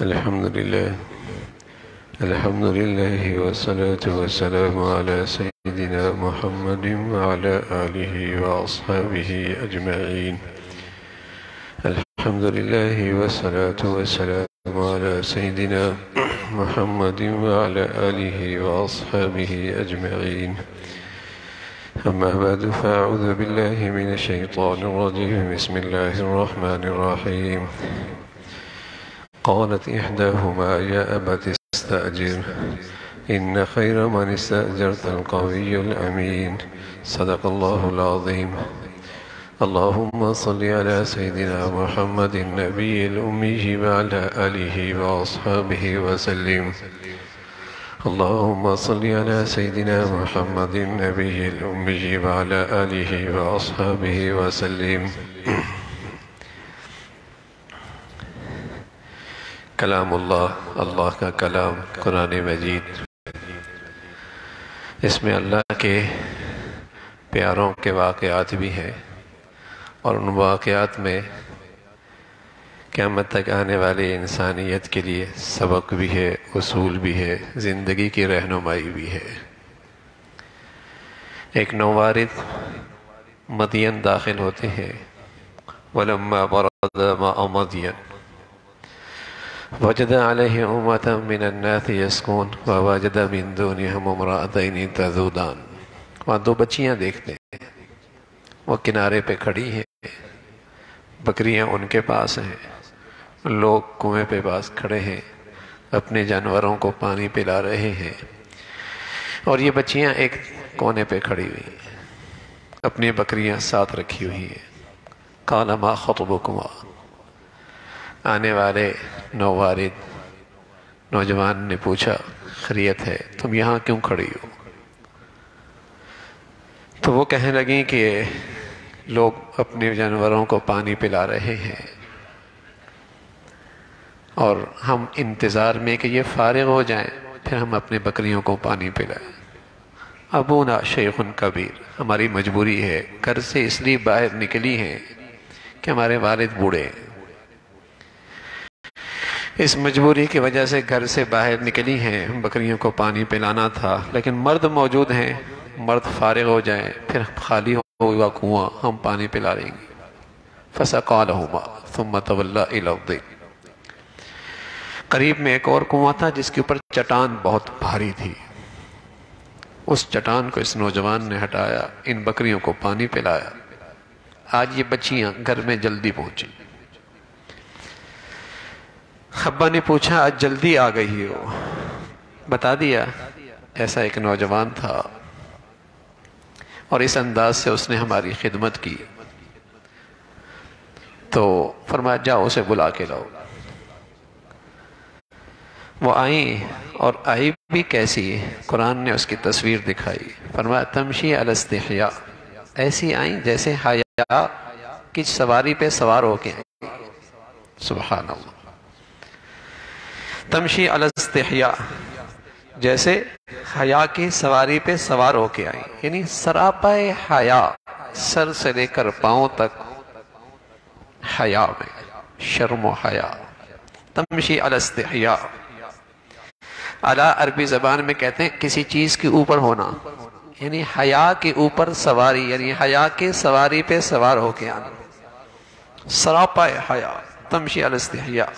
الحمد لله والصلاة والسلام على سيدنا محمد وعلى آله وأصحابه أجمعين. الحمد لله والصلاة والسلام على سيدنا محمد وعلى آله وأصحابه أجمعين. أما بعد فأعوذ بالله من الشيطان الرجيم. بسم الله الرحمن الرحيم. قالت إحداهما يا أبت استأجر إن خير من استأجرت القوي الأمين. صدق الله العظيم. اللهم صل على سيدنا محمد النبي الأمي وعلى آله وأصحابه وسلم. اللهم صل على سيدنا محمد النبي الأمي وعلى آله وأصحابه وسلم. کلام اللہ کا کلام قرآن مجید، اس میں اللہ کے پیاروں کے واقعات بھی ہیں، اور ان واقعات میں قیامت تک آنے والی انسانیت کے لیے سبق بھی ہے، اصول بھی ہے، زندگی کی رہنمائی بھی ہے۔ ایک نووارد مدین داخل ہوتے ہیں۔ وَلَمَّا بَرَدَ مَاءُ مَدْيَنَ وجد علیہ امة من الناس یسقون ووجد من دونہم امرأتین تذودان۔ وہاں دو بچیاں دیکھتے ہیں، وہ کنارے پہ کھڑی ہیں، بکریاں ان کے پاس ہیں، لوگ کنویں پہ پاس کھڑے ہیں، اپنے جانوروں کو پانی پلا رہے ہیں، اور یہ بچیاں ایک کونے پہ کھڑی ہوئی ہیں، اپنی بکریاں ساتھ رکھی ہوئی ہیں۔ قال ما خطبکما، آنے والے نووارد نوجوان نے پوچھا، خیریت ہے، تم یہاں کیوں کھڑی ہو؟ تو وہ کہنے لگیں کہ لوگ اپنے جانوروں کو پانی پلا رہے ہیں، اور ہم انتظار میں کہ یہ فارغ ہو جائیں پھر ہم اپنے بکریوں کو پانی پلائیں۔ ابونا شیخ کبیر، ہماری مجبوری ہے، گھر سے اس لیے باہر نکلی ہیں کہ ہمارے والد بوڑھے ہیں، اس مجبوری کی وجہ سے گھر سے باہر نکلی ہیں، بکریوں کو پانی پلانا تھا، لیکن مرد موجود ہیں، مرد فارغ ہو جائیں پھر خالی ہوگا کنواں، ہم پانی پلا لیں گے۔ فسقا لهما ثم تولى الى الظل۔ قریب میں ایک اور کنواں تھا جس کے اوپر چٹان بہت بھاری تھی، اس چٹان کو اس نوجوان نے ہٹایا، ان بکریوں کو پانی پلایا۔ آج یہ بچیاں گھر میں جلدی پہنچی۔ ابا نے پوچھا آج جلدی آ گئی ہو؟ بتا دیا ایسا ایک نوجوان تھا اور اس انداز سے اس نے ہماری خدمت کی، تو فرمایا جاؤ اسے بلا کے لاؤ۔ وہ آئیں، اور آئی بھی کیسی، قرآن نے اس کی تصویر دکھائی، فرمایا تمشی علی استحیاء، ایسی آئیں جیسے حیا کی سواری پہ سوار ہو کے آئیں۔ سبحان اللہ، تمشی علی استحیاء، جیسے حیا کی سواری پہ سوار ہو کے آئیں، یعنی سراپا حیا، سر سے لے کر پاؤں تک حیا میں، شرم و حیا۔ تمشی علی استحیاء، علی عربی زبان میں کہتے ہیں کسی چیز کے اوپر ہونا، یعنی حیا کے اوپر سواری، یعنی حیا کی سواری پہ سوار ہو کے آنا، سراپا حیا، تمشی علی استحیاء۔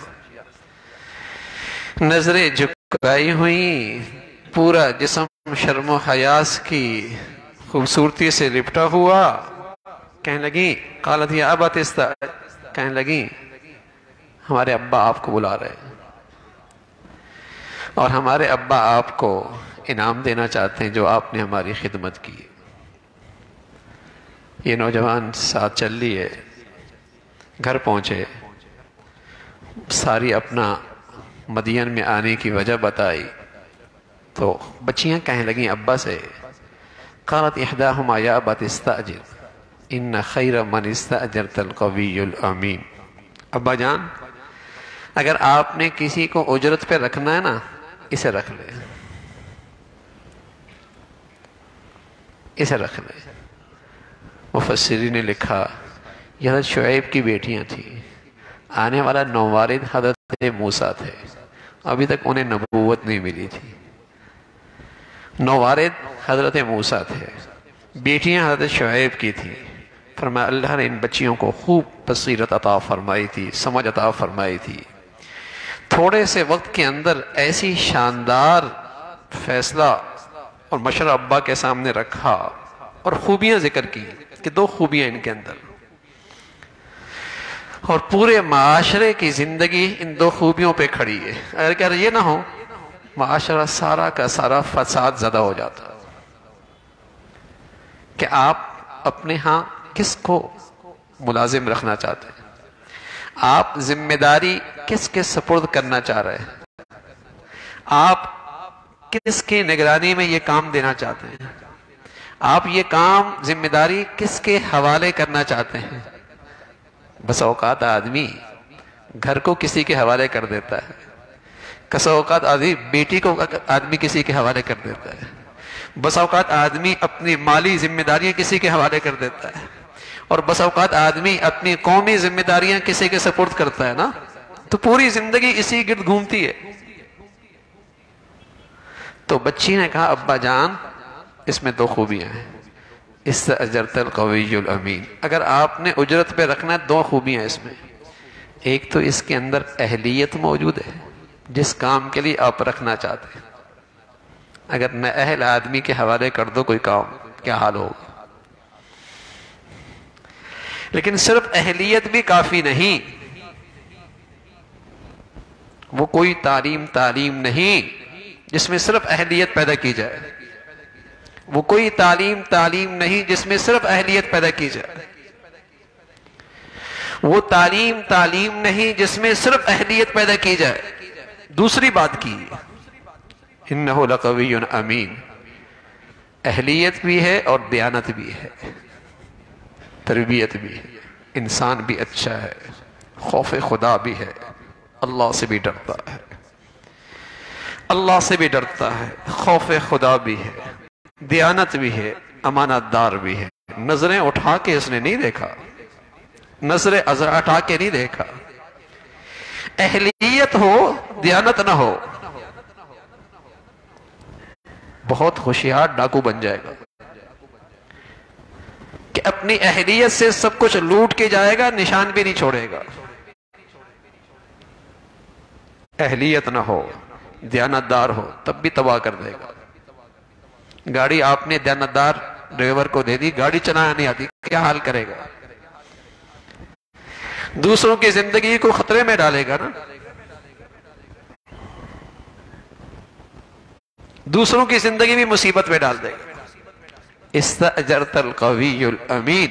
نظریں جھکائی ہوئیں، پورا جسم شرم و حیاء کی خوبصورتی سے لپٹا ہوا، کہنے لگیں قالت یا ابت استأجر، کہنے لگیں ہمارے ابا آپ کو بلا رہے ہیں، اور ہمارے ابا آپ کو انعام دینا چاہتے ہیں جو آپ نے ہماری خدمت کی۔ یہ نوجوان ساتھ چل لیے، گھر پہنچے، ساری اپنا مدین میں آنے کی وجہ بتائی، تو بچیاں کہنے لگیں ابا سے، قالت احداہما یا ابت استأجر ان خیر من استأجرت القوی الامین۔ ابا جان، اگر آپ نے کسی کو اجرت پہ رکھنا ہے نا، اسے رکھ لیں، اسے رکھ لیں۔ مفسرین نے لکھا یہ حضرت شعیب کی بیٹیاں تھیں، آنے والا نووارد حضرت موسیٰ تھے، ابھی تک انہیں نبوت نہیں ملی تھی۔ نوارد حضرت موسیٰ تھے، بیٹیاں حضرت شعیب کی تھیں۔ فرمایا اللہ نے ان بچیوں کو خوب بصیرت عطا فرمائی تھی، سمجھ عطا فرمائی تھی۔ تھوڑے سے وقت کے اندر ایسی شاندار فیصلہ اور مشورہ ابا کے سامنے رکھا اور خوبیاں ذکر کی کہ دو خوبیاں ان کے اندر، اور پورے معاشرے کی زندگی ان دو خوبیوں پہ کھڑی ہے۔ اگر یہ نہ ہو معاشرہ سارا کا سارا فساد زدہ ہو جاتا کہ آپ اپنے ہاں کس کو ملازم رکھنا چاہتے ہیں، آپ ذمہ داری کس کے سپرد کرنا چاہ رہے ہیں، آپ کس کی نگرانی میں یہ کام دینا چاہتے ہیں، آپ یہ کام ذمہ داری کس کے حوالے کرنا چاہتے ہیں۔ بس اوقات آدمی گھر کو کسی کے حوالے کر دیتا ہے، بس اوقات آدمی بیٹی کو آدمی کسی کے حوالے کر دیتا ہے، بس اوقات آدمی اپنی مالی ذمہ داریاں کسی کے حوالے کر دیتا ہے، اور بس اوقات آدمی اپنی قومی ذمہ داریاں کسی کے سپرد کرتا ہے نا، تو پوری زندگی اسی گرد گھومتی ہے۔ تو بچی نے کہا ابا جان اس میں دو خوبیاں ہیں، استأجرت القوی الامین، اگر آپ نے اجرت پہ رکھنا ہے دو خوبیاں اس میں، ایک تو اس کے اندر اہلیت موجود ہے جس کام کے لیے آپ رکھنا چاہتے ہیں، اگر نہ اہل آدمی کے حوالے کر دو کوئی کام کیا حال ہوگا۔ لیکن صرف اہلیت بھی کافی نہیں، وہ کوئی تعلیم نہیں جس میں صرف اہلیت پیدا کی جائے، وہ کوئی تعلیم نہیں جس میں صرف اہلیت پیدا کی جائے، وہ تعلیم نہیں جس میں صرف اہلیت پیدا کی جائے۔ دوسری بات کی انہ لقوی امین، اہلیت بھی ہے اور دیانت بھی ہے، تربیت بھی ہے، انسان بھی اچھا ہے، خوف خدا بھی ہے، اللہ سے بھی ڈرتا ہے، اللہ سے بھی ڈرتا ہے، خوف خدا بھی ہے، دیانت بھی ہے، امانت دار بھی ہے۔ نظریں اٹھا کے اس نے نہیں دیکھا، نظریں اٹھا کے نہیں دیکھا، اہلیت ہو دیانت نہ ہو بہت ہوشیار ڈاکو بن جائے گا کہ اپنی اہلیت سے سب کچھ لوٹ کے جائے گا، نشان بھی نہیں چھوڑے گا۔ اہلیت نہ ہو دیانت دار ہو تب بھی تباہ کر دے گا۔ گاڑی آپ نے دیانت دار ڈرائیور کو دے دی، گاڑی چلانا نہیں آتی، کیا حال کرے گا؟ دوسروں کی زندگی کو خطرے میں ڈالے گا نا، دوسروں کی زندگی بھی مصیبت میں ڈال دے گا۔ استأجرت القوی الامین،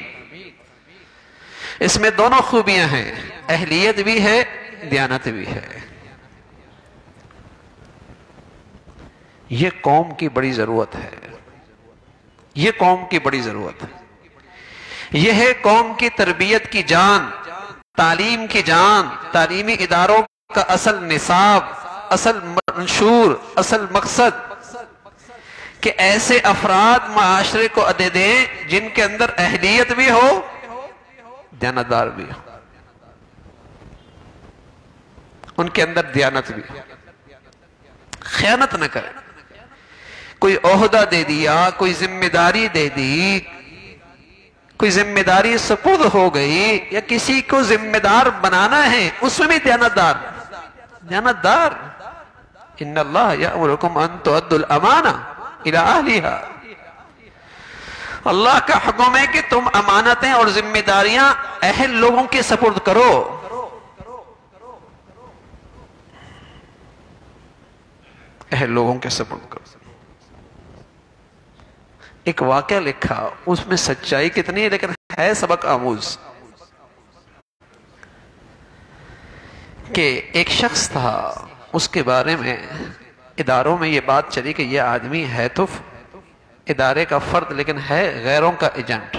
اس میں دونوں خوبیاں ہیں، اہلیت بھی ہے دیانت بھی ہے۔ یہ قوم کی بڑی ضرورت ہے، یہ قوم کی بڑی ضرورت ہے، یہ ہے قوم کی تربیت کی جان، تعلیم کی جان، تعلیمی اداروں کا اصل نصاب، اصل منشور، اصل مقصد کہ ایسے افراد معاشرے کو عہدے دیں جن کے اندر اہلیت بھی ہو دیانتدار بھی ہو، ان کے اندر دیانت بھی ہو، خیانت نہ کریں۔ کوئی عہدہ دے دیا، کوئی ذمہ داری دے دی، کوئی ذمہ داری سپرد ہو گئی یا کسی کو ذمہ دار بنانا ہے، اس میں بھی دیانتدار، دیانتدار۔ ان اللہ یأمرکم ان تؤدوا الامانہ الی اہلہا، اللہ کا حکم ہے کہ تم امانتیں اور ذمہ داریاں اہل لوگوں کے سپرد کرو۔ اہل لوگوں کے سپرد کرو۔ ایک واقعہ لکھا، اس میں سچائی کتنی ہے لیکن ہے سبق آموز، کہ ایک شخص تھا، اس کے بارے میں اداروں میں یہ بات چلی کہ یہ آدمی ہے تو ادارے کا فرد لیکن ہے غیروں کا ایجنٹ۔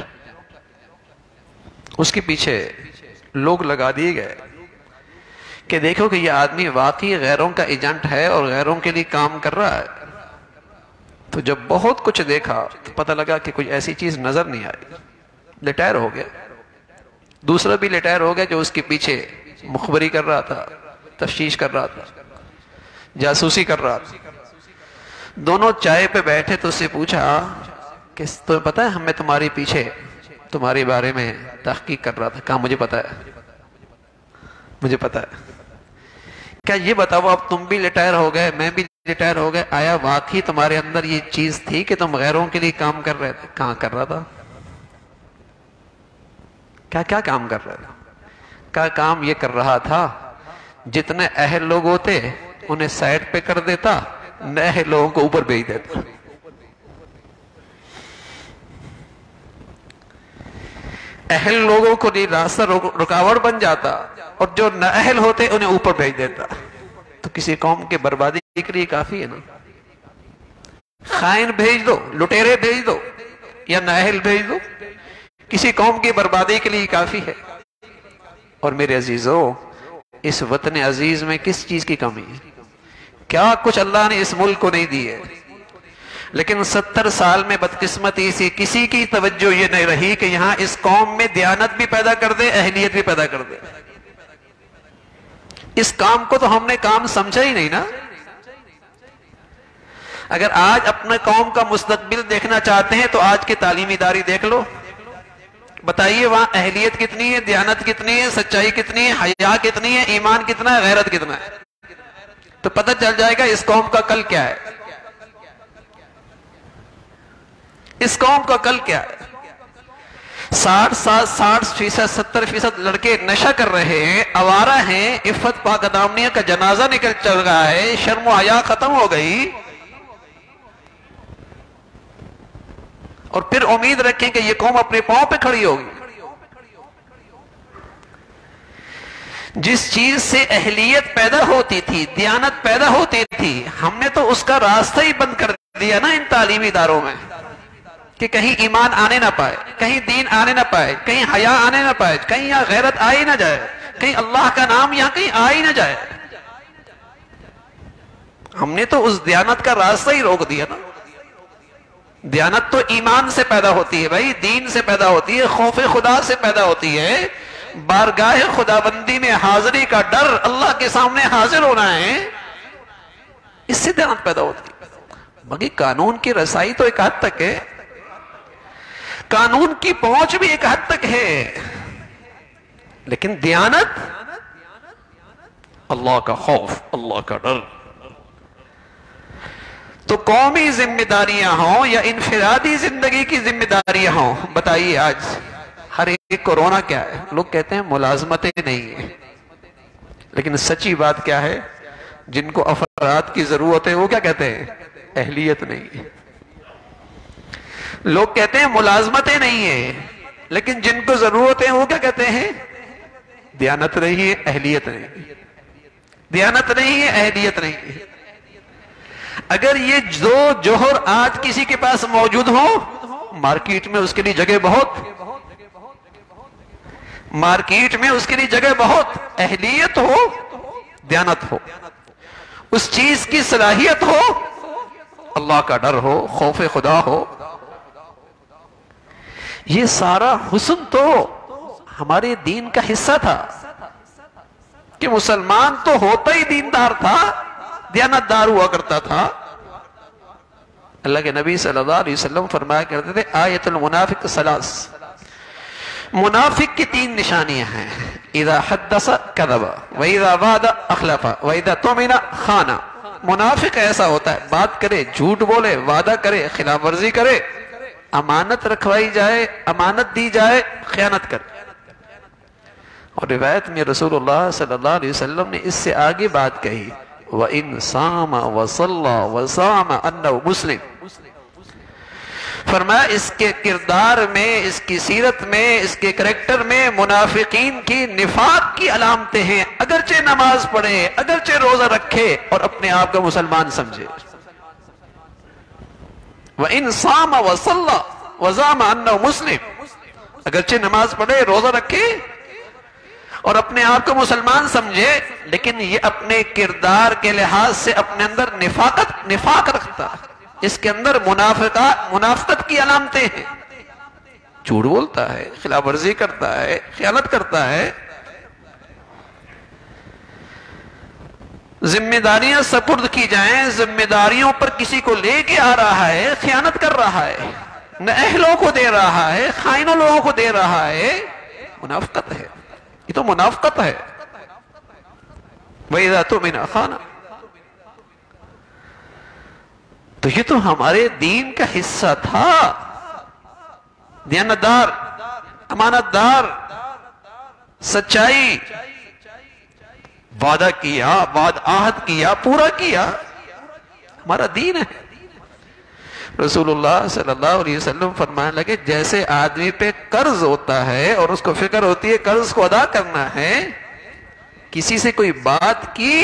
اس کے پیچھے لوگ لگا دیے گئے کہ دیکھو کہ یہ آدمی واقعی غیروں کا ایجنٹ ہے اور غیروں کے لیے کام کر رہا ہے۔ تو جب بہت کچھ دیکھا تو پتہ لگا کہ کوئی ایسی چیز نظر نہیں آئی، ریٹائر ہو گیا۔ دوسرا بھی ریٹائر ہو گیا جو اس کے پیچھے مخبری کر رہا تھا، تفتیش کر رہا تھا، جاسوسی کر رہا تھا. دونوں چائے پہ بیٹھے تو اس سے پوچھا کہ تمہیں پتا ہے ہمیں تمہارے پیچھے تمہارے بارے میں تحقیق کر رہا تھا. کہا مجھے پتا ہے، مجھے پتا ہے. کیا یہ بتاؤ اب تم بھی ریٹائر ہو گئے، میں بھی ریٹائر ہو گئے، آیا واقعی تمہارے اندر یہ چیز تھی کہ تم غیروں کے لیے کام کر رہے تھے؟ کہاں کر رہا تھا؟ کیا کام کر رہا تھا؟ کیا کام یہ کر رہا تھا جتنے اہل لوگ ہوتے انہیں سائڈ پہ کر دیتا، نئے لوگوں کو اوپر بھیج دیتا. اہل لوگوں کو نہیں راستہ رکاوٹ بن جاتا، اور جو نہ اہل ہوتے انہیں اوپر بھیج دیتا. تو کسی قوم کے بربادی کے لیے کافی ہے نا. خائن بھیج دو، لٹیرے بھیج دو، یا نہ اہل بھیج دو، کسی قوم کی بربادی کے لیے کافی ہے. اور میرے عزیزو، اس وطن عزیز میں کس چیز کی کمی ہے؟ کیا کچھ اللہ نے اس ملک کو نہیں دی ہے، لیکن 70 سال میں بدقسمتی سے کسی کی توجہ یہ نہیں رہی کہ یہاں اس قوم میں دیانت بھی پیدا کر دے، اہلیت بھی پیدا کر دے. اس کام کو تو ہم نے کام سمجھا ہی نہیں نا. اگر آج اپنے قوم کا مستقبل دیکھنا چاہتے ہیں تو آج کے تعلیمی ادارے دیکھ لو، بتائیے وہاں اہلیت کتنی ہے، دیانت کتنی ہے، سچائی کتنی ہے، حیا کتنی ہے، ایمان کتنا ہے، غیرت کتنا ہے. تو پتہ چل جائے گا اس قوم کا کل کیا ہے. اس قوم کا کل کیا ہے. 60% 70% لڑکے نشہ کر رہے ہیں، آوارہ ہیں، عفت پاک دامنیہ کا جنازہ نکل چل رہا ہے، شرم و حیا ختم ہو گئی، اور پھر امید رکھیں کہ یہ قوم اپنے پاؤں پہ کھڑی ہوگی. جس چیز سے اہلیت پیدا ہوتی تھی، دیانت پیدا ہوتی تھی، ہم نے تو اس کا راستہ ہی بند کر دیا نا ان تعلیمی اداروں میں، کہ کہیں ایمان آنے نہ پائے، کہیں دین آنے نہ پائے، کہیں حیا آنے نہ پائے، کہیں یہاں غیرت آ ہی نہ جائے، کہیں اللہ کا نام یہاں کہیں آ ہی نہ جائے. ہم نے تو اس دیانت کا راستہ ہی روک دیا نا. دیانت تو ایمان سے پیدا ہوتی ہے بھائی، دین سے پیدا ہوتی ہے، خوف خدا سے پیدا ہوتی ہے، بارگاہ خداوندی میں حاضری کا ڈر، اللہ کے سامنے حاضر ہونا ہے، اس سے دیانت پیدا ہوتی ہے. باقی قانون کی رسائی تو ایک حد تک ہے، قانون کی پہنچ بھی ایک حد تک ہے، لیکن دیانت، اللہ کا خوف، اللہ کا ڈر. تو قومی ذمہ داریاں ہوں یا انفرادی زندگی کی ذمہ داریاں ہوں، بتائیے آج ہر ایک کو رونا کیا ہے؟ لوگ کہتے ہیں ملازمتیں نہیں ہیں، لیکن سچی بات کیا ہے؟ جن کو افراد کی ضرورت ہے وہ کیا کہتے ہیں؟ اہلیت نہیں ہے. لوگ کہتے ہیں ملازمتیں نہیں ہیں، لیکن جن کو ضرورت ہے وہ کیا کہتے ہیں؟ دیانت نہیں ہے، اہلیت نہیں ہے. دیانت نہیں ہے، اہلیت نہیں ہے. اگر یہ دو جوہر آج کسی کے پاس موجود ہو، مارکیٹ میں اس کے لیے جگہ بہت، مارکیٹ میں اس کے لیے جگہ بہت. اہلیت ہو، دیانت ہو، اس چیز کی صلاحیت ہو، اللہ کا ڈر ہو، خوف خدا ہو. یہ سارا حسن تو ہمارے دین کا حصہ تھا کہ مسلمان تو ہوتا ہی دیندار تھا، دیانت دار ہوا کرتا تھا. اللہ کے نبی صلی اللہ علیہ وسلم فرمایا کرتے تھے آیت المنافق ثلاث، منافق کی 3 نشانیاں ہیں: اذا حدث کذب واذا وعد اخلف واذا اؤتمن خان. منافق ایسا ہوتا ہے، بات کرے جھوٹ بولے، وعدہ کرے خلاف ورزی کرے، امانت رکھوائی جائے، امانت دی جائے، خیانت کرے. اور روایت میں رسول اللہ صلی اللہ علیہ وسلم نے اس سے آگے بات کہی وَإِن صَامَ وَصَلَّى وَصَامَ أَنَّهُ مُسْلِمٌ. فرمایا اس کے کردار میں، اس کی سیرت میں، اس کے کریکٹر میں منافقین کی نفاق کی علامتیں ہیں، اگرچہ نماز پڑھے، اگرچہ روزہ رکھے اور اپنے آپ کو مسلمان سمجھے. وَإِن صَامَ وَصَلَّى وَصَامَ أَنَّهُ مُسْلِمٌ. اگرچہ نماز پڑھے، روزہ رکھے اور اپنے آپ کو مسلمان سمجھے، لیکن یہ اپنے کردار کے لحاظ سے اپنے اندر نفاق رکھتا ہے، اس کے اندر منافقت کی علامتیں ہیں. جھوٹ بولتا ہے، خلاف ورزی کرتا ہے، خیانت کرتا ہے. ذمہ داریاں سپرد کی جائیں، ذمہ داریوں پر کسی کو لے کے آ رہا ہے، خیانت کر رہا ہے، نہ اہلوں کو دے رہا ہے، خائنوں لوگوں کو دے رہا ہے، منافقت ہے، یہ تو منافقت ہے۔ وَإِذَا تُؤْمِنَ خَانَ، تو یہ تو ہمارے دین کا حصہ تھا۔ دیانتدار، امانت دار، سچائی، وعدہ کیا، عہد کیا، پورا کیا، ہمارا دین ہے۔ رسول اللہ صلی اللہ علیہ وسلم فرمانے لگے جیسے آدمی پہ قرض ہوتا ہے اور اس کو فکر ہوتی ہے قرض کو ادا کرنا ہے، کسی سے کوئی بات کی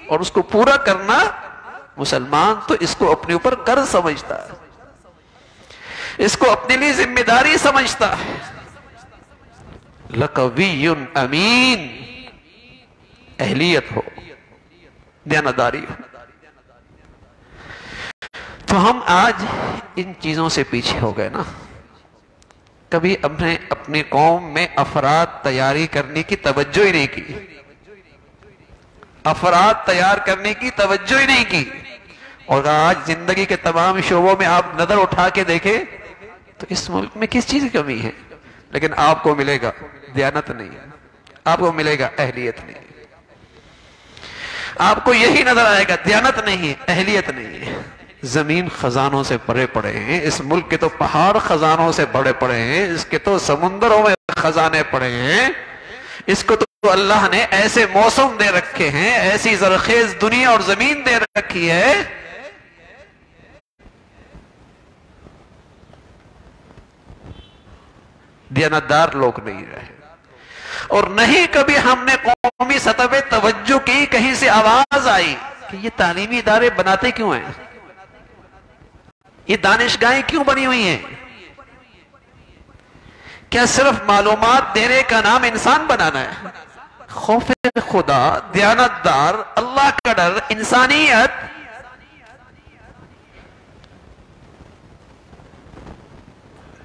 اور اس کو پورا کرنا، مسلمان تو اس کو اپنے اوپر قرض سمجھتا ہے، اس کو اپنے لیے ذمہ داری سمجھتا ہے۔ لقوی امین، اہلیت ہو، دیانتداری ہو۔ تو ہم آج ان چیزوں سے پیچھے ہو گئے نا۔ کبھی اپنی قوم میں افراد تیاری کرنے کی توجہ ہی نہیں کی، افراد تیار کرنے کی توجہ ہی نہیں کی۔ اور آج زندگی کے تمام شعبوں میں آپ نظر اٹھا کے دیکھیں تو اس ملک میں کس چیز کی کمی ہے، لیکن آپ کو ملے گا دیانت نہیں، آپ کو ملے گا اہلیت نہیں، آپ کو یہی نظر آئے گا دیانت نہیں ہے، اہلیت نہیں ہے۔ زمین خزانوں سے بھرے پڑے ہیں، اس ملک کے تو پہاڑ خزانوں سے بھرے پڑے ہیں، اس کے تو سمندروں میں خزانے پڑے ہیں، اس کو تو اللہ نے ایسے موسم دے رکھے ہیں، ایسی زرخیز دنیا اور زمین دے رکھی ہے، دیانتدار لوگ نہیں رہے۔ اور نہیں کبھی ہم نے قومی سطح پہ توجہ کی، کہیں سے آواز آئی کہ یہ تعلیمی ادارے بناتے کیوں ہیں، یہ دانشگاہیں کیوں بنی ہوئی ہیں؟ کیا صرف معلومات دینے کا نام انسان بنانا ہے؟ خوف خدا، دیانتدار، اللہ کا ڈر، انسانیت،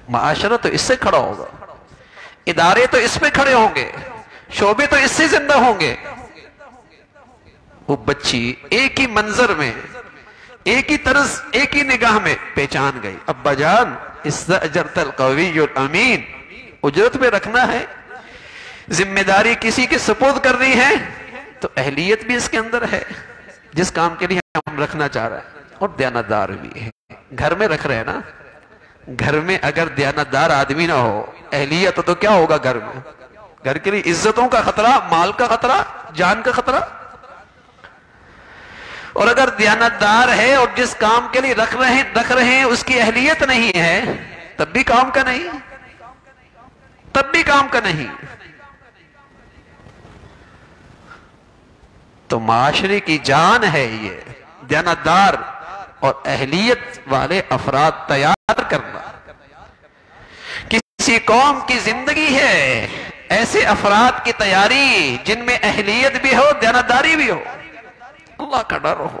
معاشرہ تو اس سے کھڑا ہوگا، ادارے تو اس پہ کھڑے ہوں گے، شعبے تو اس سے زندہ ہوں گے۔ وہ بچی ایک ہی منظر میں، ایک ہی طرز، ایک ہی نگاہ میں پہچان گئی، ابا جان استاجرت القوی الامین، اجرت پہ رکھنا ہے، ذمہ داری کسی کے سپرد کرنی ہے تو اہلیت بھی اس کے اندر ہے جس کام کے لیے ہم رکھنا چاہ رہے ہیں، اور دیانتدار بھی ہے۔ گھر میں رکھ رہے ہیں نا، گھر میں اگر دیانتدار آدمی نہ ہو، اہلیت تو کیا ہوگا گھر میں؟ گھر کے لیے عزتوں کا خطرہ، مال کا خطرہ، جان کا خطرہ۔ اور اگر دیانتدار ہے اور جس کام کے لیے رکھ رہے ہیں اس کی اہلیت نہیں ہے، تب بھی کام کا نہیں، تب بھی کام کا نہیں۔ تو معاشرے کی جان ہے یہ دیانتدار اور اہلیت والے افراد تیار کرنا۔ کسی قوم کی زندگی ہے ایسے افراد کی تیاری جن میں اہلیت بھی ہو، دیانتداری بھی ہو، اللہ کا ڈر ہو۔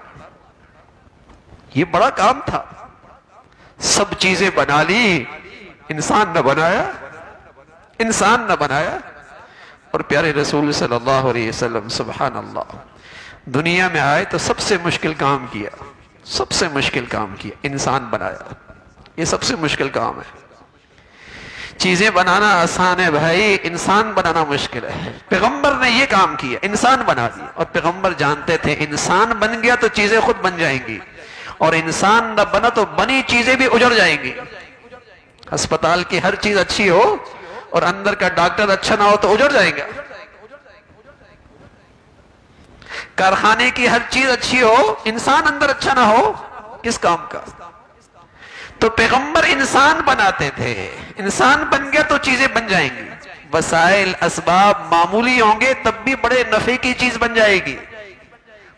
یہ بڑا کام تھا، سب چیزیں بنا لی، انسان نہ بنایا، انسان نہ بنایا۔ اور پیارے رسول صلی اللہ علیہ وسلم سبحان اللہ دنیا میں آئے تو سب سے مشکل کام کیا، سب سے مشکل کام کیا، انسان بنایا۔ یہ سب سے مشکل کام ہے۔ چیزیں بنانا آسان ہے بھائی، انسان بنانا مشکل ہے۔ پیغمبر نے یہ کام کیا، انسان بنا دیا، اور پیغمبر جانتے تھے انسان بن گیا تو چیزیں خود بن جائیں گی، اور انسان نہ بنا تو بنی چیزیں بھی اجڑ جائیں گی۔ ہسپتال کی ہر چیز اچھی ہو اور اندر کا ڈاکٹر اچھا نہ ہو تو اجڑ جائے گا۔ کارخانے کی ہر چیز اچھی ہو، انسان اندر اچھا نہ ہو، کس کام کا؟ تو پیغمبر انسان بناتے تھے، انسان بن گیا تو چیزیں بن جائیں گی، وسائل اسباب معمولی ہوں گے تب بھی بڑے نفع کی چیز بن جائے گی۔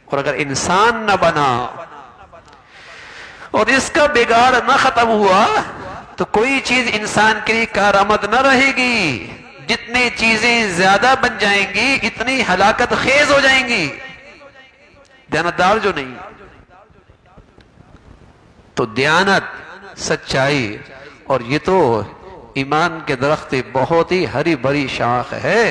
اور اگر انسان نہ بنا اور اس کا بگاڑ نہ ختم ہوا تو کوئی چیز انسان کے لیے کارآمد نہ رہے گی۔ جتنی چیزیں زیادہ بن جائیں گی اتنی ہلاکت خیز ہو جائیں گی۔ دیانتدار جو نہیں، تو دیانت، سچائی، اور یہ تو ایمان کے درخت بہت ہی ہری بھری شاخ ہے،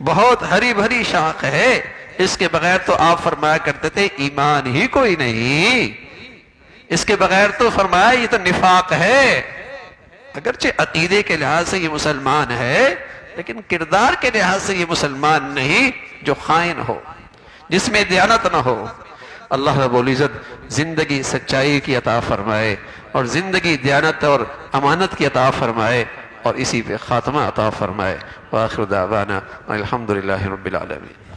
بہت ہری بھری شاخ ہے۔ اس کے بغیر تو آپ فرمایا کرتے تھے ایمان ہی کوئی نہیں، اس کے بغیر تو فرمایا یہ تو نفاق ہے۔ اگرچہ عقیدے کے لحاظ سے یہ مسلمان ہے، لیکن کردار کے لحاظ سے یہ مسلمان نہیں، جو خائن ہو، جس میں دیانت نہ ہو۔ اللہ رب العزت زندگی سچائی کی عطا فرمائے، اور زندگی دیانت اور امانت کی عطا فرمائے، اور اسی پہ خاتمہ عطا فرمائے۔ وآخر دعوانا الحمدللہ رب العالمین۔